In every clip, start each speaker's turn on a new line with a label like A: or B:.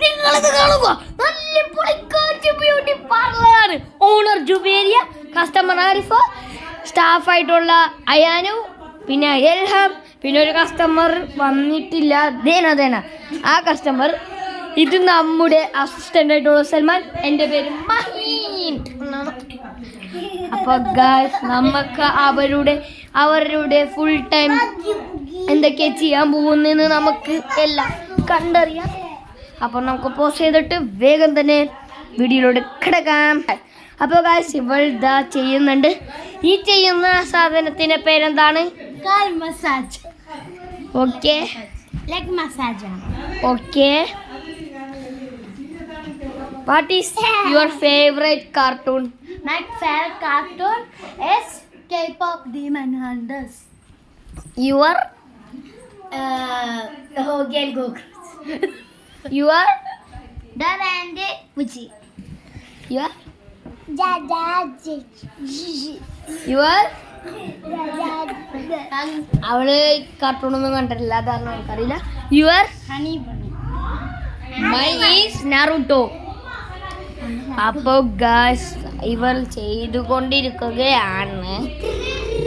A: നിങ്ങളിത് കാണുക, നല്ല പൊളിക്കാറ്റ് beauty പാർലറാണ്. Owner Jubairiya, customer Arifa, സ്റ്റാഫായിട്ടുള്ള അയാനു, പിന്നെ എൽഹാം, പിന്നെ ഒരു കസ്റ്റമർ വന്നിട്ടില്ല, ദേന. ആ കസ്റ്റമർ ഇത് നമ്മുടെ അസിസ്റ്റന്റ് ആയിട്ടുള്ള സൽമാൻ. എൻ്റെ പേര് മഹീൻ. അപ്പോൾ ഗായ്സ്, നമുക്ക് അവരുടെ ഫുൾ ടൈം എന്തൊക്കെയാ ചെയ്യാൻ പോകുന്നതെന്ന് നമുക്ക് എല്ലാം കണ്ടറിയാം. അപ്പോൾ നമുക്ക് പോസ്റ്റ് ചെയ്തിട്ട് വേഗം തന്നെ വീഡിയോയിലോട്ട് കിടക്കാം. അപ്പോൾ ഗായ്സ്, ഇവൾ ഇതാ ചെയ്യുന്നുണ്ട്. ഈ ചെയ്യുന്ന സാധനത്തിൻ്റെ പേരെന്താണ്?
B: കാൽ massage.
A: Okay,
B: leg massage.
A: Okay. What is your favorite cartoon?
B: My favorite cartoon is K-pop Demon Hunters.
A: Your
B: Hogi and Gokras.
A: your
B: Dada and Pucci.
A: your
B: Dada.
A: your അവള് കാർട്ടൂണൊന്നും കണ്ടിട്ടില്ല, അതാണ് നമുക്കറിയില്ല. Your
B: Honey Bunny.
A: My is Naruto. അപ്പോൾ guys, ഇവൾ ചെയ്തുകൊണ്ടിരിക്കുകയാണ്.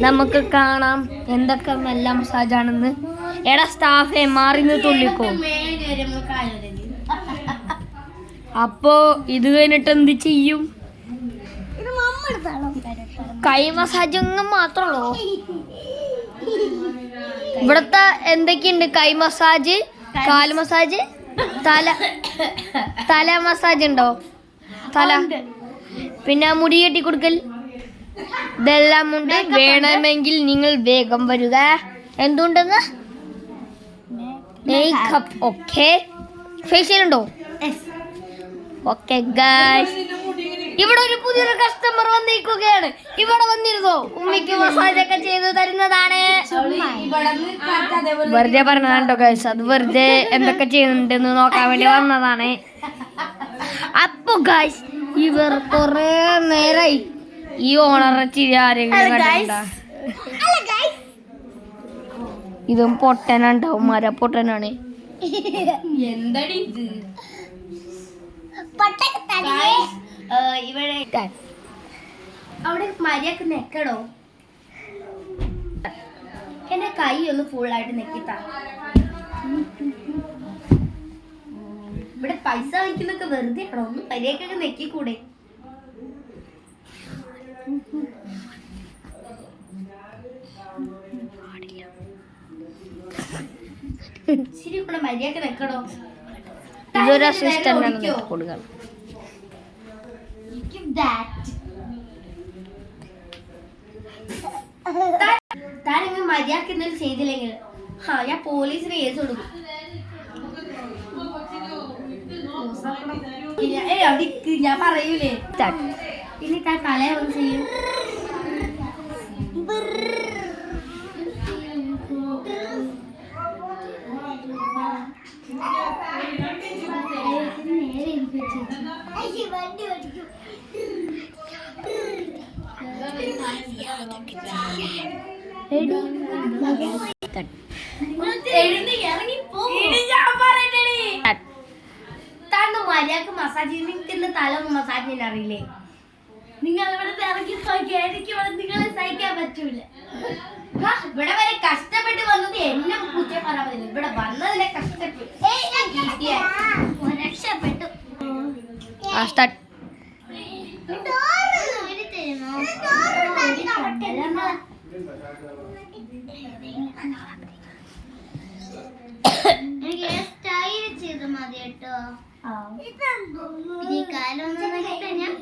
A: നമുക്ക് കാണാം എന്തൊക്കെ നല്ല മസാജാണെന്ന്. എടാ സ്റ്റാഫെ, മാറിന്ന് തുള്ളിക്കോ. അപ്പോ ഇത് കഴിഞ്ഞിട്ട് എന്ത് ചെയ്യും? കൈ മസാജ് മാത്രമല്ലോ. ഇവിടത്തെ എന്തൊക്കെയുണ്ട്? കൈ മസാജ്, കാല് മസാജ്, തല മസാജ് ഉണ്ടോ? തല, പിന്നെ മുടി കെട്ടി കൊടുക്കൽ, ഇതെല്ലാം ഉണ്ട്. വേണമെങ്കിൽ നിങ്ങൾ വേഗം വരിക. എന്തുണ്ടെന്ന്? മേക്കപ്പ്. ഓക്കെ. ഫേഷ്യൽ ഉണ്ടോ? ഓക്കെ ഗായ്സ്, ഇവിടെ ഒരു പുതിയൊരു കസ്റ്റമർ വന്നിരിക്കുകയാണ്. ഇവിടെ വന്നിരുന്നോ? ഉമ്മിക്ക് മസാജ് ഒക്കെ ചെയ്ത് തരുന്നതാണ്. വെറുതെ പറഞ്ഞതാണ്ടോ ഗായ്സ്, അത് വെറുതെ എന്തൊക്കെ ചെയ്യുന്നുണ്ടെന്ന് നോക്കാൻ വേണ്ടി വന്നതാണ്. അപ്പൊ ഗായ്സ്, ഇവർ കൊറേ നേരായി ഈ ഓണറെ ചിരി ആരെങ്കിലും കണ്ടിട്ടുണ്ടോ? ഇതും പൊട്ടനുണ്ടാവും, പൊട്ടനാണ്.
B: എന്തടി ഇത്? ഇവിടെ അവിടെ മര്യാദക്ക് നെക്കടോ. എന്റെ കൈ ഒന്ന് ഫുള്ളായിട്ട് നെക്കിത്താ. ഇവിടെ പൈസ വാങ്ങിക്കുന്നൊക്കെ വെറുതെ ആണോ? ഒന്ന് മര്യാദക്കൊക്കെ നെക്കിക്കൂടെ? ശരി, കൂടെ മര്യാദക്ക് നെക്കടോ.
A: ഇതൊരു അസിസ്റ്റന്റ് കൊടുക്കണം.
B: താനിങ്ങനെ മര്യാദക്ക് എന്തെങ്കിലും ചെയ്തില്ലെങ്കിൽ ഞാൻ പോലീസിന് കേസ് കൊടുക്കും. ഞാൻ പറയൂലേ. ഇനി താൻ തലേ ഒന്ന് ചെയ്യും. മര്യാദക്ക് മസാജ് നിൽക്കുന്ന തല മസാജ് ചെയ്യാൻ അറിയില്ലേ? നിങ്ങൾ ഇവിടെ ഇറങ്ങി നോക്കിയാൽ എനിക്ക് ഇവിടെ നിങ്ങളെ സഹിക്കാൻ പറ്റൂല. ഇവിടെ വരെ കഷ്ടപ്പെട്ട് വന്നത് എന്നെ കുറ്റം പറയാൻ പറ്റില്ല. ഇവിടെ വന്നതിനെ കഷ്ടപ്പെട്ടു രക്ഷപ്പെട്ടു. എനിക്ക് സ്റ്റൈൽ ചെയ്ത് മതി കേട്ടോ. ഈ കാലം കഴിഞ്ഞാൽ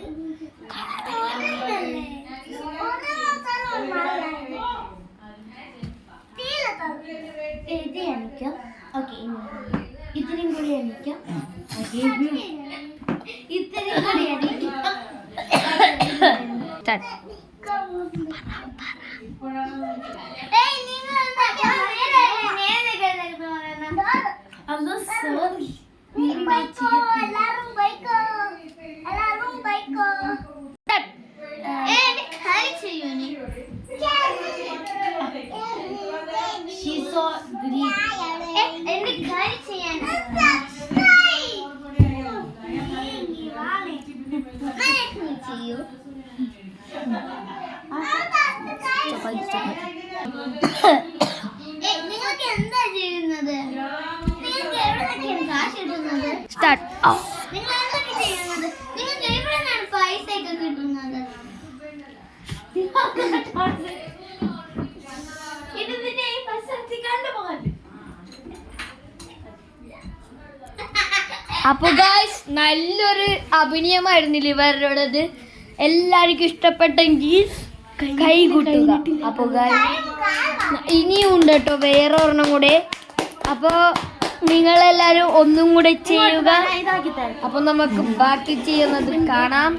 B: ഇത് എനിക്കാം. ഓക്കെ, ഇത്രയും കൂടി എനിക്കാം. ഇത്രയും കൂടി എനിക്കാം. സോറി. എന്റെ കാര്യം ചെയ്യാൻ ചെയ്യൂ. നിങ്ങൾക്ക് എന്താ ചെയ്യുന്നത്? നിങ്ങൾക്ക് എവിടെയൊക്കെയാണ് കാശ് കിട്ടുന്നത്?
A: സ്റ്റാർട്ട്.
B: നിങ്ങൾ എന്തൊക്കെ ചെയ്യുന്നത്? നിങ്ങൾക്ക് എവിടെ നിന്നാണ് പൈസ ഒക്കെ കിട്ടുന്നത്? ഇതിന്റെ ഈ പ്രശസ്തി കണ്ടുപോകാൻ.
A: അപ്പൊ ഗായ്സ് നല്ലൊരു അഭിനയമായിരുന്നില്ല ഇവരുടേത്. എല്ലാവർക്കും ഇഷ്ടപ്പെട്ടെങ്കിൽ കൈ കൂട്ടുക. അപ്പൊ ഗായ്സ് ഇനിയും ഉണ്ട് കേട്ടോ വേറെ ഒരെണ്ണം കൂടെ. അപ്പൊ നിങ്ങളെല്ലാരും ഒന്നും കൂടെ ചെയ്യുക. അപ്പൊ നമുക്ക് ബാക്കി ചെയ്യുന്നത് കാണാം.